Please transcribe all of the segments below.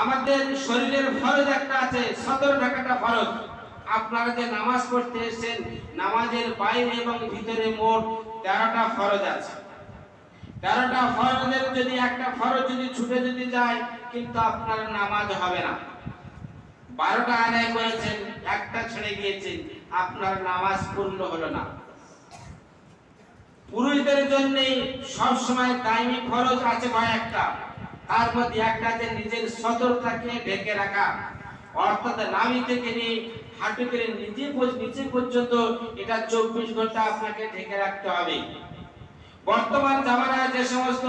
আমাদের শরীরের ফরজ একটা আছে, সতর ঢাকাটা ফরজ। আপনারা যে নামাজ পড়তে এসেছেন, নামাজের বাইরে এবং ভিতরে মোট 13টা ফরজ আছে। 13টা ফরজের যদি একটা ফরজ যদি ছুটে যদি যায়, কিন্তু আপনার নামাজ হবে না। 12টা আদায় করেছেন, একটা ছেড়ে গিয়েছেন, আপনার নামাজ পূর্ণ হলো না। পুরুষদের জন্য সব সময় দায়ী ফরজ আছে কয়েকটা। তার মধ্যে একটা আছে নিজের সতরটাকে ঢেকে রাখা, অর্থাৎ নাভি থেকে নিয়ে হাঁটু করে নিচে পর্যন্ত এটা 24 ঘন্টা আপনাকে ঢেকে রাখতে হবে। বর্তমান জামানায় যে সমস্ত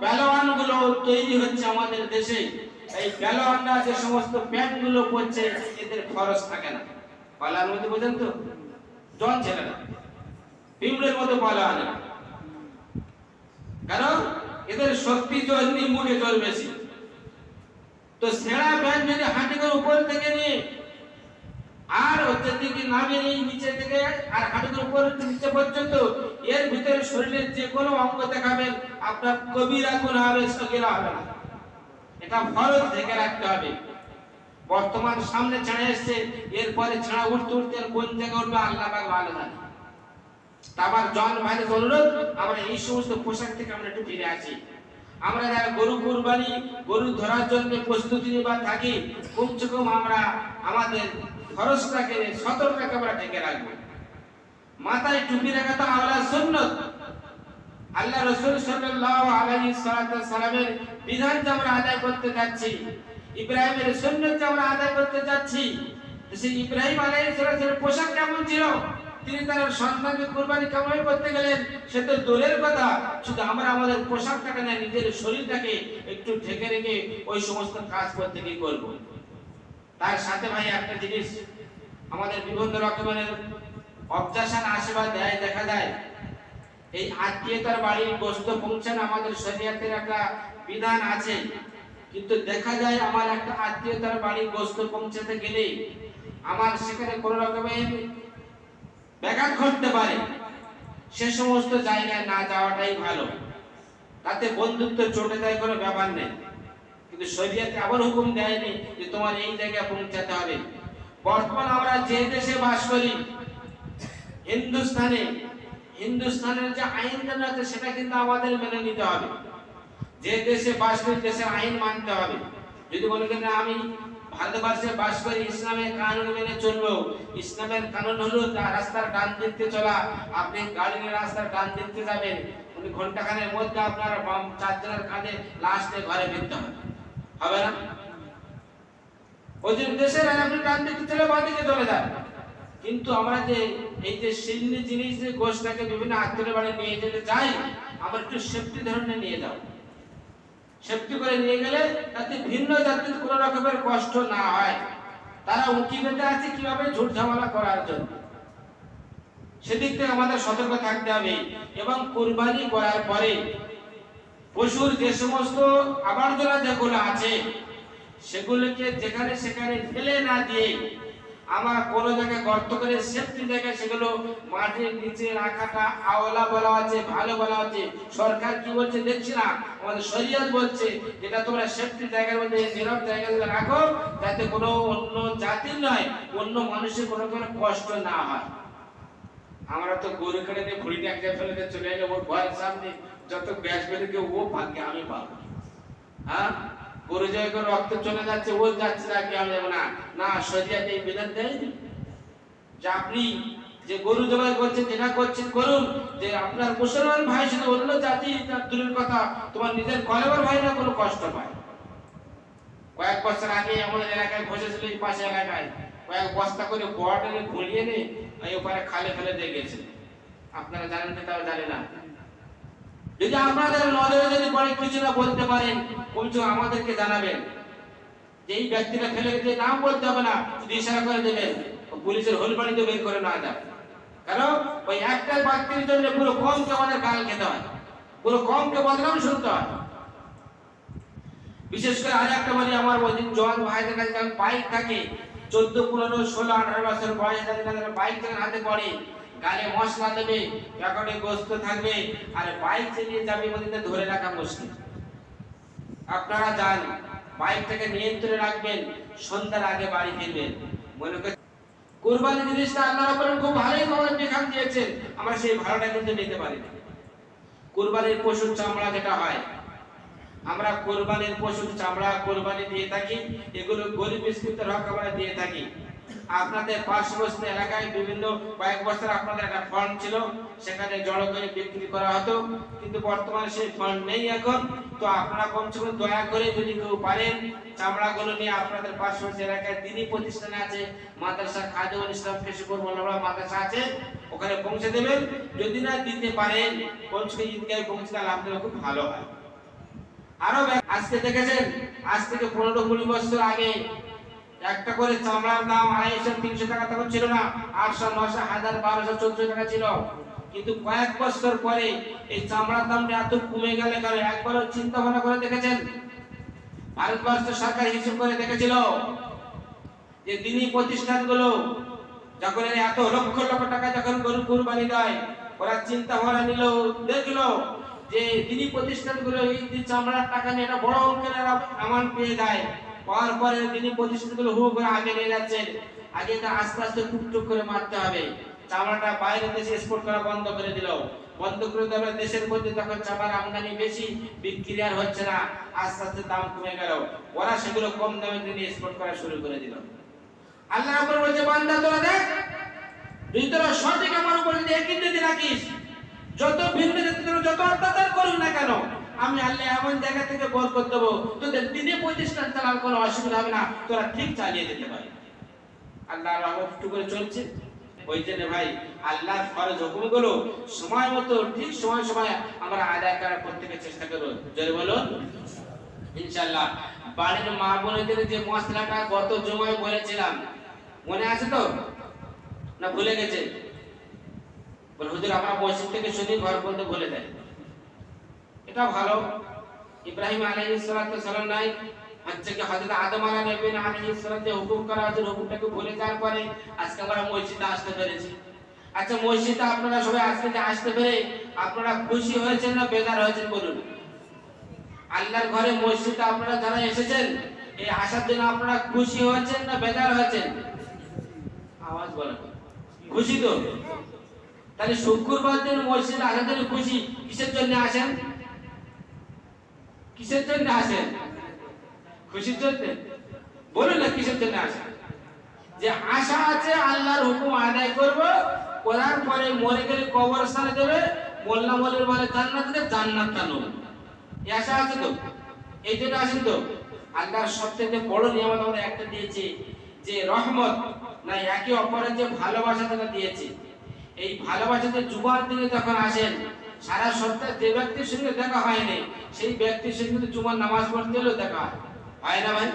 পেলোয়ান গুলো তৈরি হচ্ছে আমাদের দেশে, এই পেলোয়ানরা যে সমস্ত প্যান্ট গুলো পরছে, এদের ফরজ থাকে না। পালার মধ্যে বোঝেন তো, জন ছেলে না, পিঁপড়ের মতো পালোয়ান। কারণ এদের শক্তি জোর নেই, মুখে জোর বেশি। তো সেরা প্যান্ট যদি হাঁটুর উপর থেকে নিয়ে আর ওদের দিকে নামে নিচে থেকে আর হাঁটুর উপর নিচে পর্যন্ত, এর ভিতরে শরীরের যে কোনো অঙ্গ দেখাবেন, আপনার কবিরা গুনাহ হবে, সগীরা হবে না। এটা ফরজ থেকে রাখতে হবে। বর্তমান সামনে ছেড়ে এসছে, এরপরে ছেড়া উঠতে উঠতে কোন জায়গায় উঠবে আল্লাহ পাক ভালো জানে। আমার জন ভাইদের অনুরোধ, আমরা এই সমস্ত পোশাক থেকে আমরা একটু ফিরে আসি। আমরা যারা গরু কুরবানি, গরু ধরার জন্য প্রস্তুতি নিবার থাকি, কমসে কম আমরা আমাদের খরচটাকে, সতর্কতাকে আমরা ঢেকে রাখবো। মাথায় টুপি রাখা তো আল্লাহর সুন্নত। আল্লাহ রাসূল সাল্লাল্লাহু আলাইহি সাল্লামের বিধান যে আমরা আদায় করতে যাচ্ছি, ইব্রাহিমের সুন্নাত যে আমরা আদায় করতে যাচ্ছি, সেই ইব্রাহিম আলাইহিস সালামের পোশাক কেমন ছিল, তিনি তার সন্তানকে কুরবানি কেমন করতে গেলেন, সে তো দূরের কথা। শুধু আমরা আমাদের পোশাকটাকে না, নিজের শরীরটাকে একটু ঢেকে রেখে ওই সমস্ত কাজ করতে কি করব। তার সাথে ভাই একটা জিনিস, আমাদের বিভিন্ন রকমের অবজেকশন আসে বা দেয়, দেখা যায় এই আত্মীয়তার বাড়ির গোশত পৌঁছানো আমাদের শরীয়তের একটা বিধান আছে, কিন্তু দেখা যায় আমার একটা আত্মীয়তার বাড়ির গোশত পৌঁছাতে গেলে আমার সেখানে কোনো রকমের ব্যাঘাত ঘটতে পারে। সে সমস্ত জায়গায় না যাওয়াটাই ভালো, তাতে বন্ধুত্ব চটে যায়, কোনো ব্যাপার নেই। কিন্তু শরীয়তে আবার হুকুম দেয়নি যে তোমার এই জায়গায় পৌঁছাতে হবে। বর্তমান আমরা যে দেশে বাস করি, হিন্দুস্তানের যে আইন কানুন আছে সেটা কিন্তু আমাদের মেনে নিতে হবে। যে দেশে বাস করি দেশের আইন মানতে হবে। যদি বলে যে আমি ভারতবর্ষে বাস করি, ইসলামের কানুন মেনে চলবো, ইসলামের কানুন হলো রাস্তার ডান দিকে চলা, আপনি গাড়ি নিয়ে রাস্তার ডান দিকে যাবেন, উনি ঘন্টাখানের মধ্যে আপনার 4 জনের কাঁধে লাশ নিয়ে ঘরে ফিরতে হবে না? ওই যে দেশের আইন আপনি ডান দিকে চলে বাঁ দিকে চলে যান। কিন্তু আমরা যে এই যে সিন্নি জিনিস যে গোশতটাকে বিভিন্ন আত্মীয় বাড়ি নিয়ে যেতে চাই, আমরা একটু সেফটি ধরনের নিয়ে যাও। সেফটি করে নিয়ে গেলে তাতে ভিন্ন জাতির কোনো রকমের কষ্ট না হয়। তারা উঁকি বেঁধে আছে কিভাবে ঝুট ঝামেলা করার জন্য, সেদিক থেকে আমাদের সতর্ক থাকতে হবে। এবং কুরবানি করার পরে পশুর যে সমস্ত আবর্জনা যেগুলো আছে, সেগুলোকে যেখানে সেখানে ফেলে না দিয়ে আমার কোন জায়গায় গর্ত করে সেফটি জায়গায় সেগুলো মাটির নিচে রাখাটা আওলা বলা আছে, ভালো বলা আছে। সরকার কি বলছে দেখছি না, আমাদের শরীয়ত বলছে যেটা তোমরা সেফটি জায়গার মধ্যে, নীরব জায়গায় রাখো, যাতে কোনো অন্য জাতির নয়, অন্য মানুষের কোনো কষ্ট না হয়। আমরা তো গরু কেটে নিয়ে ভুড়িটা এক জায়গায় ফেলে চলে এলো, ওর ঘরের সামনে যত গ্যাস বেরিয়ে ও ভাগ্যে আমি পাবো। হ্যাঁ, গরু জায়গায় রক্ত চলে যাচ্ছে, ও যাচ্ছে না, কি আমি যাবো না? না, শরীয়ত এই বিধান দেয় যে আপনি যে গরু জবাই করছেন, যেটা করছেন করুন, যে আপনার মুসলমান ভাই শুধু অন্য জাতি দূরের কথা, তোমার নিজের কলেবর ভাই না কোনো কষ্ট পায়। কয়েক বছর আগে আমাদের এলাকায় ঘষেছিল, এই পাশে এলাকায় কয়েক বস্তা করে বড় ঘুরিয়ে নিয়ে এই ওপারে খালে ফেলে দিয়ে গেছে। আপনারা জানেন কি তাও জানে না? যদি আপনাদের নজরে যদি পরে কিছু না বলতে পারেন, বলছো আমাদেরকে জানাবেন। যে এই ব্যক্তিরা ফেলে গেছে, নাম বলতে হবে না, শুধু ইশারা করে দেবেন, পুলিশের হোল বাড়িতে বের করে না যায়। কারণ ওই একটা ব্যক্তির জন্য পুরো কমকে আমাদের গাল খেতে হয়, পুরো কমকে বদনাম শুনতে হয়। বিশেষ করে আর একটা বলি, আমার ওই দিন জওয়ান ভাইদের কাছে বাইক থাকে, 14, 15, 16, 18 বছর বয়স, যাদের বাইক হাতে পড়ে, গালে মশলা দেবে, প্যাকেটে গোশত থাকবে, আর বাইক চালিয়ে যাবে, মধ্যে ধরে রাখা মুশকিল। আপনারা জানেন বাইকটাকে নিয়ন্ত্রণে রাখবেন, সন্ধ্যার আগে বাড়ি ফিরবেন। মনে করেন কুরবানি জিনিসটা আল্লাহ রাব্বুল খুব ভালোই ভাবে বিধান দিয়েছেন, আমরা সেই ভালোটা কিন্তু নিতে পারি না। কুরবানির পশুর চামড়া যেটা হয়, আমরা কুরবানির পশুর চামড়া কুরবানি দিয়ে থাকি, এগুলো গরিব মিসকিনদের হক আমরা দিয়ে থাকি। আপনাদের পার্শ্ববর্তী এলাকায় বিভিন্ন কয়েক বছর আপনাদের একটা ফান্ড ছিল, সেখানে জড়ো করে বিক্রি করা হতো, কিন্তু বর্তমানে সেই ফান্ড নেই এখন। তো আপনারা কমসে কম দয়া করে যদি কেউ পারেন চামড়াগুলো নিয়ে আপনাদের পার্শ্ববর্তী এলাকায় দিনী প্রতিষ্ঠান আছে, মাদ্রাসা খাদিমুল ইসলাম কেশবপুর মোল্লাপাড়া মাদ্রাসা আছে, ওখানে পৌঁছে দেবেন। যদি না দিতে পারেন কমসে কম ঈদগাহে পৌঁছে দিলে আপনাদের খুব ভালো হয়। আরো আজকে দেখেছেন, আজ থেকে 15-20 বছর আগে একটা করে চামড়ার দাম 250-300 টাকা তখন ছিল না, 800, 900, 1000, 1200, 1400 টাকা ছিল। কিন্তু কয়েক বছর পরে এই চামড়ার দামটা এত কমে গেলে কারণ একবারও চিন্তা ভাবনা করে দেখেছেন? ভারতবর্ষ সরকার হিসাব করে দেখেছিল যে দিনী প্রতিষ্ঠানগুলো যখন এত লক্ষ লক্ষ টাকা যখন গরু কুরবানি দেয়, ওরা চিন্তা ভাবনা নিল, দেখলো যে দিনী প্রতিষ্ঠানগুলো এই চামড়ার টাকা নিয়ে একটা বড় অঙ্কের অ্যামাউন্ট পেয়ে যায়। পাওয়ার পরে দিনী প্রতিষ্ঠানগুলো হু করে আগে নিয়ে যাচ্ছেন। আগে তো আস্তে আস্তে টুকটুক করে মারতে হবে, চামড়াটা বাইরে দেশে এক্সপোর্ট করা বন্ধ করে দিল। বন্ধ করে দেওয়ার পরে দেশের মধ্যে তখন চামড়ার আমদানি বেশি, বিক্রি আর হচ্ছে না, আস্তে আস্তে দাম কমে গেল। ওরা সেগুলো কম দামে কিনে এক্সপোর্ট করা শুরু করে দিল। আল্লাহ রাব্বুল বলছে, বান্দা তোরা দেখ, তুই তোরা সঠিক আমার উপর যদি একই দিন রাখিস, যত ভিন্ন জাতির যত অত্যাচার করুক না কেন, আমি আল্লাহ এমন জায়গা থেকে বরকত দেব, তোদের দিনে প্রতিষ্ঠান চালার কোনো অসুবিধা হবে না, তোরা ঠিক চালিয়ে যেতে পারবি। আল্লাহ রহমত করে চলছে। ওই জন্য ভাই আল্লাহর ফরজ হুকুমগুলো সময় মতো ঠিক সময় সময় আমরা আদায় করার প্রত্যেকের চেষ্টা করব। জোরে বলুন ইনশাআল্লাহ। বাড়ির মা বোনদের যে মশলাটা গত জুমায় বলেছিলাম, মনে আছে তো না ভুলে গেছে? বলে হুজুর আমরা মসজিদ থেকে শুনি, ঘর বলতে ভুলে যায়। এটা ভালো। ইব্রাহিম আলাইহিস সালাম নাই হচ্ছে কি হযরত আদম আলাইহিস সালাম যে হুকুম করা আছে, হুকুমটাকে ভুলে যাওয়ার পরে আজকে আমরা মসজিদে আসতে পেরেছি। আচ্ছা মসজিদে আপনারা সবাই আজকে যে আসতে পেরে আপনারা খুশি হয়েছেন না বেজার হয়েছেন বলুন? আল্লাহর ঘরে মসজিদে আপনারা যারা এসেছেন এই আসার জন্য আপনারা খুশি হয়েছেন না বেজার হয়েছেন? আওয়াজ বলেন। খুশি তো? তাহলে শুক্রবার দিন মসজিদে আসার জন্য খুশি, কিসের জন্য আসেন? কিসের জন্য আসেন? খুশির জন্য? বলুন না কিসের জন্য আসেন? যে আশা আছে আল্লাহর হুকুম আদায় করব, করার পরে মরে গেলে কবরস্থানে দেবে, মোল্লা মোল্লার বলে জান্নাত দেবে, জান্নাত টানো, এই আশা আছে তো? এই জন্য আসেন তো? আল্লাহর সবচেয়ে বড় নিয়ামত আমরা একটা দিয়েছি যে রহমত, না একে অপরের যে ভালোবাসাটা দিয়েছি। এই ভালোবাসাতে জুমার দিনে যখন আসেন, সারা সপ্তাহে যে ব্যক্তির সঙ্গে দেখা হয়নি সেই ব্যক্তির সঙ্গে জুমার নামাজ পড়তে হলেও দেখা হয় না ভাই?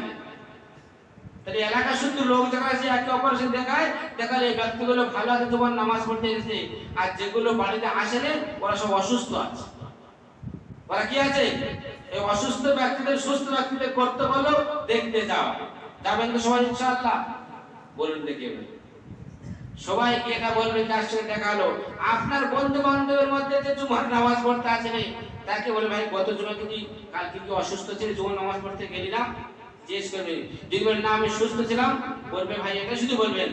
তাহলে এলাকা শুধু লোক যারা আছে একে অপরের সঙ্গে দেখায়, দেখালে এই ব্যক্তিগুলো ভালো আছে, জুমার নামাজ পড়তে এসেছে। আর যেগুলো বাড়িতে আসেনি ওরা সব অসুস্থ আছে। ওরা কি আছে? এই অসুস্থ ব্যক্তিদের সুস্থ ব্যক্তিদের করতে হলো দেখতে যাও। যাবেন তো সবাই ইনশাআল্লাহ? বলুন দেখি সবাই কি এটা বলবে যার সঙ্গে দেখা হলো? আপনার বন্ধু বান্ধবের মধ্যে যে জুমার নামাজ পড়তে আসেনি তাকে বলে ভাই গত জুমা কি কালকে কি অসুস্থ ছিল, জুমার নামাজ পড়তে গেলি না? জিজ্ঞেস করবেন। যদি বলেন না আমি সুস্থ ছিলাম, বলবে ভাই এটা শুধু বলবেন